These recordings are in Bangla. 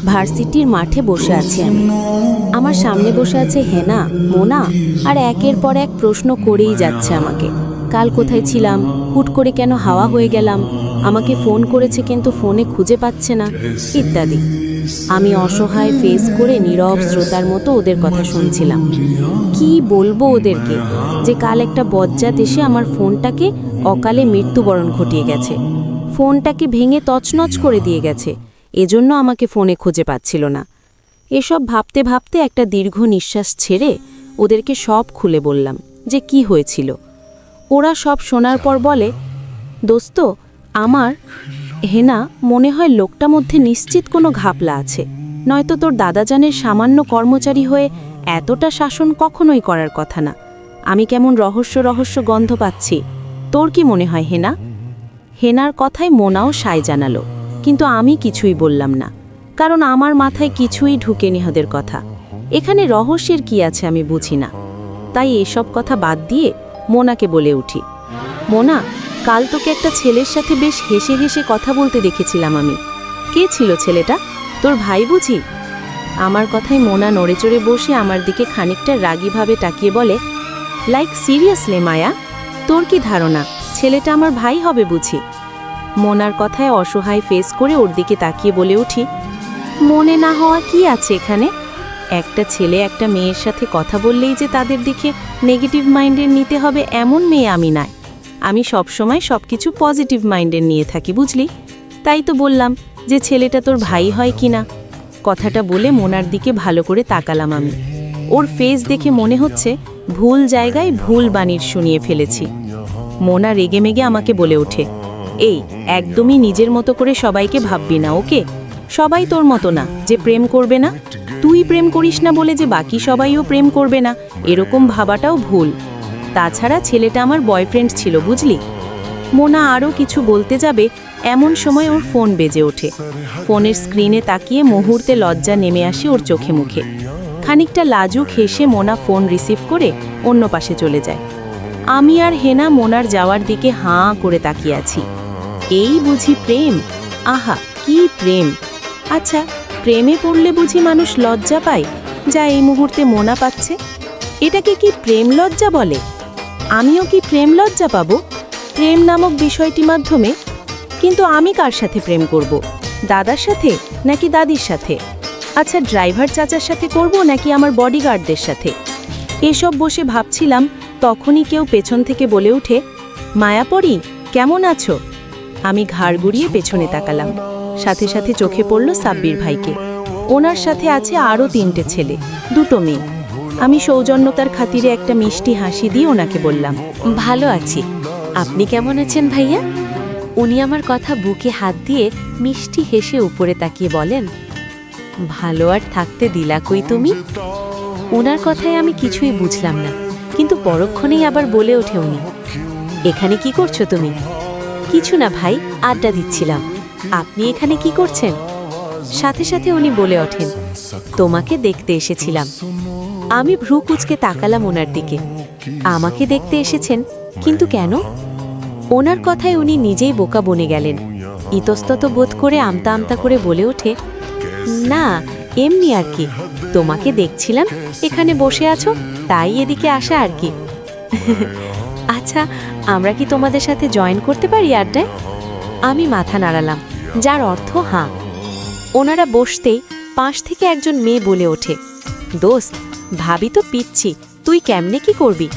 ভার্সিটির মাঠে বসে আছি আমি। আমার সামনে বসে আছে হেনা, মোনা, আর একের পর এক প্রশ্ন করেই যাচ্ছে আমাকে। কাল কোথায় ছিলাম, হুট করে কেন হাওয়া হয়ে গেলাম, আমাকে ফোন করেছে কিন্তু ফোনে খুঁজে পাচ্ছে না, ইত্যাদি। আমি অসহায় ফেস করে নীরব শ্রোতার মতো ওদের কথা শুনছিলাম। কি বলবো ওদেরকে যে কাল একটা বজ্জাত এসে আমার ফোনটাকে অকালে মৃত্যুবরণ ঘটিয়ে গেছে, ফোনটাকে ভেঙে তছনছ করে দিয়ে গেছে, এজন্য আমাকে ফোনে খুঁজে পাচ্ছিল না। এসব ভাবতে ভাবতে একটা দীর্ঘ নিঃশ্বাস ছেড়ে ওদেরকে সব খুলে বললাম যে কি হয়েছিল। ওরা সব শোনার পর বলে, দোস্ত আমার হেনা, মনে হয় লোকটা মধ্যে নিশ্চিত কোনো ঘাপলা আছে, নয়তো তোর দাদাজানের সামান্য কর্মচারী হয়ে এতটা শাসন কখনোই করার কথা না। আমি কেমন রহস্য রহস্য গন্ধ পাচ্ছি, তোর কি মনে হয় হেনা? হেনার কথায় মোনাও সায় জানালো, কিন্তু আমি কিছুই বললাম না, কারণ আমার মাথায় কিছুই ঢুকেনি ওদের কথা। এখানে রহস্যের কি আছে আমি বুঝি না। তাই এসব কথা বাদ দিয়ে মোনাকে বলে উঠি, মোনা, কাল তোকে একটা ছেলের সাথে বেশ হেসে হেসে কথা বলতে দেখেছিলাম আমি। কে ছিল ছেলেটা? তোর ভাই বুঝি? আমার কথায় মোনা নড়েচড়ে বসে আমার দিকে খানিকটা রাগীভাবে তাকিয়ে বলে, লাইক সিরিয়াসলি মায়া, তোর কি ধারণা ছেলেটা আমার ভাই হবে বুঝি? মোনার কথায় অসহায় ফেস করে ওর দিকে তাকিয়ে বলে উঠি, মনে না হওয়া কি আছে এখানে? একটা ছেলে একটা মেয়ের সাথে কথা বললেই যে তাদের দিকে নেগেটিভ মাইন্ডের নিতে হবে এমন মেয়ে আমি নাই। আমি সবসময় সবকিছু পজিটিভ মাইন্ডের নিয়ে থাকি বুঝলি। তাই তো বললাম যে ছেলেটা তোর ভাই হয় কিনা। কথাটা বলে মোনার দিকে ভালো করে তাকালাম আমি। ওর ফেস দেখে মনে হচ্ছে ভুল জায়গায় ভুল বাণীর শুনিয়ে ফেলেছি। মোনা রেগেমেগে আমাকে বলে ওঠে, এই একদমই নিজের মতো করে সবাইকে ভাববি না, ওকে? সবাই তোর মতো না যে প্রেম করবে না। তুই প্রেম করিস না বলে যে বাকি সবাইও প্রেম করবে না, এরকম ভাবাটাও ভুল। তাছাড়া ছেলেটা আমার বয়ফ্রেন্ড ছিল বুঝলি। মোনা আরও কিছু বলতে যাবে এমন সময় ওর ফোন বেজে ওঠে। ফোনের স্ক্রিনে তাকিয়ে মুহূর্তে লজ্জা নেমে আসে ওর চোখে মুখে। খানিকটা লাজুক হেসে মোনা ফোন রিসিভ করে অন্য পাশে চলে যায়। আমি আর হেনা মোনার যাওয়ার দিকে হাঁ করে তাকিয়ে আছি। এই বুঝি প্রেম? আহা কি প্রেম! আচ্ছা, প্রেমে পড়লে বুঝি মানুষ লজ্জা পায়, যা এই মুহূর্তে মোনা পাচ্ছে? এটাকে কি প্রেম লজ্জা বলে? আমিও কি প্রেম লজ্জা পাবো প্রেম নামক বিষয়টির মাধ্যমে? কিন্তু আমি কার সাথে প্রেম করব? দাদার সাথে নাকি দাদির সাথে? আচ্ছা, ড্রাইভার চাচার সাথে করব নাকি আমার বডিগার্ডদের সাথে? এসব বসে ভাবছিলাম, তখনই কেউ পেছন থেকে বলে ওঠে, মায়াপরি কেমন আছো? আমি ঘাড় ঘুরিয়ে পেছনে তাকালাম। সাথে সাথে চোখে পড়ল সাব্বির ভাইকে। ওনার সাথে আছে আরও 3টে ছেলে, 2টো মেয়ে। আমি সৌজন্যতার খাতিরে একটা মিষ্টি হাসি দিয়ে ওনাকে বললাম, ভালো আছি, আপনি কেমন আছেন ভাইয়া? উনি আমার কথা বুকে হাত দিয়ে মিষ্টি হেসে উপরে তাকিয়ে বলেন, ভালো আর থাকতে দিলা কই তুমি? ওনার কথায় আমি কিছুই বুঝলাম না, কিন্তু পরক্ষণেই আবার বলে ওঠে উনি, এখানে কি করছো তুমি? কিছু না ভাই, আড্ডা দিচ্ছিলাম। আপনি এখানে কি করছেন? সাথে সাথে উনি বলে ওঠেন, তোমাকে দেখতে এসেছিলাম। আমি ভ্রু কুঁচকে তাকালাম ওনার দিকে। আমাকে দেখতে এসেছেন? কিন্তু কেন? ওনার কথায় উনি নিজেই বোকা বনে গেলেন। ইতস্তত বোধ করে আমতা আমতা করে বলে ওঠে, না এমনি আর কি, তোমাকে দেখছিলাম এখানে বসে আছো, তাই এদিকে আসা আর কি। আচ্ছা, আমরা কি তোমাদের সাথে জয়েন করতে পারি আড্ডায়? আমি মাথা নাড়ালাম, যার অর্থ হাঁ। ওনারা বসতেই পাশ থেকে একজন মেয়ে বলে ওঠে, দোস্ত ভাবি তো পিচ্ছি, তুই কেমনে কি করবি?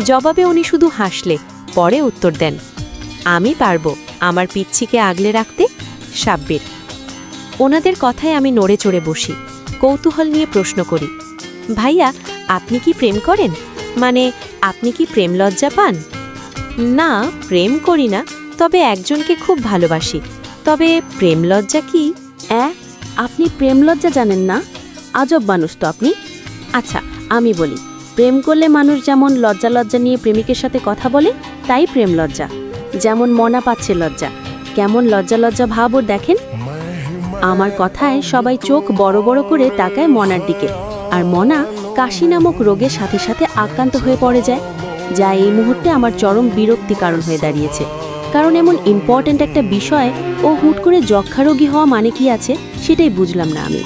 জবাবে উনি শুধু হাসলে, পরে উত্তর দেন, আমি পারবো আমার পিচ্ছিকে আগলে রাখতে, সাব্বির। ওনাদের কথায় আমি নড়ে চড়ে বসি, কৌতূহল নিয়ে প্রশ্ন করি, ভাইয়া আপনি কি প্রেম করেন? মানে আপনি কি প্রেম লজ্জা পান? না, প্রেম করি না, তবে একজনকে খুব ভালোবাসি। তবে প্রেম লজ্জা কি? আপনি প্রেম লজ্জা জানেন না? আজব মানুষ তো আপনি। আচ্ছা আমি বলি, প্রেম করলে মানুষ যেমন লজ্জা লজ্জা নিয়ে প্রেমিকের সাথে কথা বলে, তাই প্রেম লজ্জা। যেমন মনা পাচ্ছে লজ্জা, কেমন লজ্জা লজ্জা ভাব ওর দেখেন। আমার কথায় সবাই চোখ বড় বড় করে তাকায় মনার দিকে, আর মনা কাশি নামক রোগের সাথে সাথে আক্রান্ত হয়ে পড়ে যায়, যা এই মুহূর্তে আমার চরম বিরক্তি কারণ হয়ে দাঁড়িয়েছে। কারণ এমন ইম্পর্ট্যান্ট একটা বিষয় ও হুট করে যক্ষারোগী হওয়া মানে কি আছে সেটাই বুঝলাম না আমি।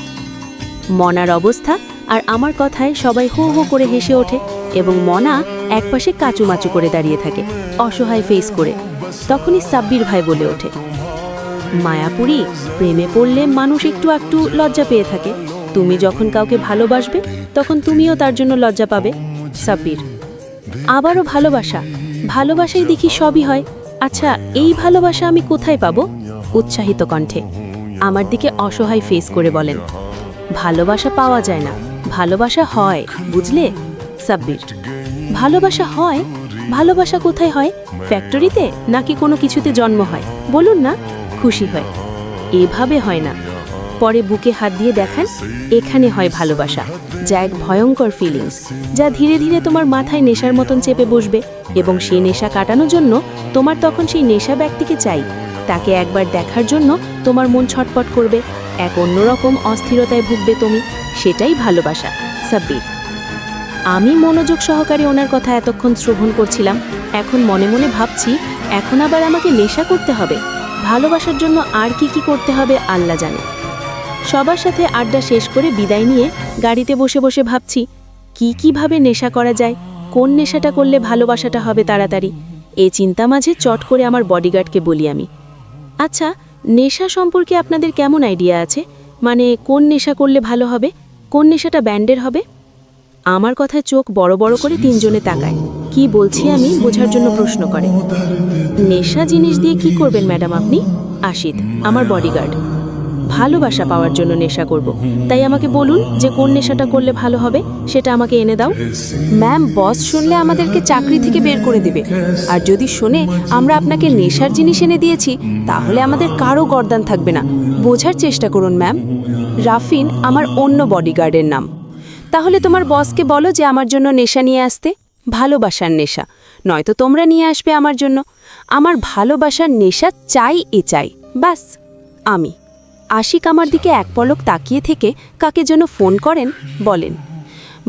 মনার অবস্থা আর আমার কথায় সবাই হো হো করে হেসে ওঠে এবং মনা একপাশে কাচুমাচু করে দাঁড়িয়ে থাকে অসহায় ফেস করে। তখনই সাব্বির ভাই বলে ওঠে, মায়াপুরী, প্রেমে পড়লে মানুষ একটু একটু লজ্জা পেয়ে থাকে। তুমি যখন কাউকে ভালোবাসবে তখন তুমিও তার জন্য লজ্জা পাবে। সাব্বির, আবারও ভালোবাসা? ভালোবাসাই দেখি সবই হয়। আচ্ছা, এই ভালোবাসা আমি কোথায় পাবো? উৎসাহিত কণ্ঠে আমার দিকে অসহায় ফেস করে বলেন, ভালোবাসা পাওয়া যায় না, ভালোবাসা হয়, বুঝলে? সাব্বির, ভালোবাসা হয়? ভালোবাসা কোথায় হয়? ফ্যাক্টরিতে নাকি কোনো কিছুতে জন্ম হয়? বলুন না, খুশি হয়। এভাবে হয় না। পরে বুকে হাত দিয়ে দেখান, এখানে হয় ভালোবাসা, যা এক ভয়ঙ্কর ফিলিংস, যা ধীরে ধীরে তোমার মাথায় নেশার মতন চেপে বসবে এবং সেই নেশা কাটানোর জন্য তোমার তখন সেই নেশা ব্যক্তিকে চাই। তাকে একবার দেখার জন্য তোমার মন ছটপট করবে, এক অন্যরকম অস্থিরতায় ভুগবে তুমি। সেটাই ভালোবাসা। সাব্বির, আমি মনোযোগ সহকারে ওনার কথা এতক্ষণ শ্রবণ করছিলাম। এখন মনে মনে ভাবছি, এখন আবার আমাকে নেশা করতে হবে? ভালোবাসার জন্য আর কি কি করতে হবে আল্লাহ জানে। সবার সাথে আড্ডা শেষ করে বিদায় নিয়ে গাড়িতে বসে বসে ভাবছি কিভাবে নেশা করা যায়, কোন নেশাটা করলে ভালোবাসাটা হবে তাড়াতাড়ি। এই চিন্তা মাঝে চট করে আমার বডিগার্ডকে বলি আমি, আচ্ছা, নেশা সম্পর্কে আপনাদের কেমন আইডিয়া আছে? মানে কোন নেশা করলে ভালো হবে, কোন নেশাটা ব্যান্ডের হবে? আমার কথায় চোখ বড় বড় করে তিনজনে তাকায়। কি বলছি আমি বোঝার জন্য প্রশ্ন করে। নেশা জিনিস দিয়ে কি করবেন ম্যাডাম আপনি? আশিদ, আমার বডিগার্ড। ভালোবাসা পাওয়ার জন্য নেশা করব, তাই আমাকে বলুন যে কোন নেশাটা করলে ভালো হবে, সেটা আমাকে এনে দাও। ম্যাম, বস শুনলে আমাদেরকে চাকরি থেকে বের করে দেবে, আর যদি শোনে আমরা আপনাকে নেশার জিনিস এনে দিয়েছি তাহলে আমাদের কারো গর্দান থাকবে না। বোঝার চেষ্টা করুন ম্যাম। রাফিন আমার অন্য বডিগার্ডের নাম। তাহলে তোমার বসকে বলো যে আমার জন্য নেশা নিয়ে আসতে, ভালোবাসার নেশা, নয়তো তোমরা নিয়ে আসবে আমার জন্য। আমার ভালোবাসার নেশা চাই, চাই, বাস। আমি। আশিক আমার দিকে এক পলক তাকিয়ে থেকে কাকে যেন ফোন করেন, বলেন,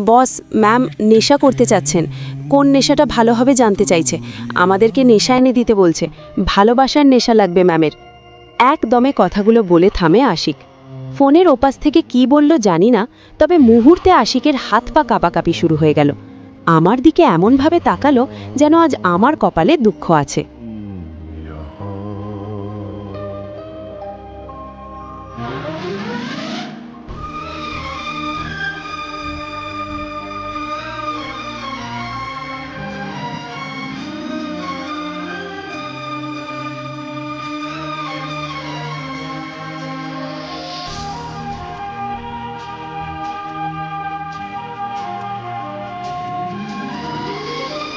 বস, ম্যাম নেশা করতে চাচ্ছেন, কোন নেশাটা ভালো হবে জানতে চাইছে, আমাদেরকে নেশা এনে দিতে বলছে, ভালোবাসার নেশা লাগবে ম্যামের। একদমে কথাগুলো বলে থামে আশিক। ফোনের ওপাশ থেকে কি বলল জানি না, তবে মুহূর্তে আশিকের হাত পা কাঁপাকাঁপি শুরু হয়ে গেল। আমার দিকে এমনভাবে তাকালো যেন আজ আমার কপালে দুঃখ আছে।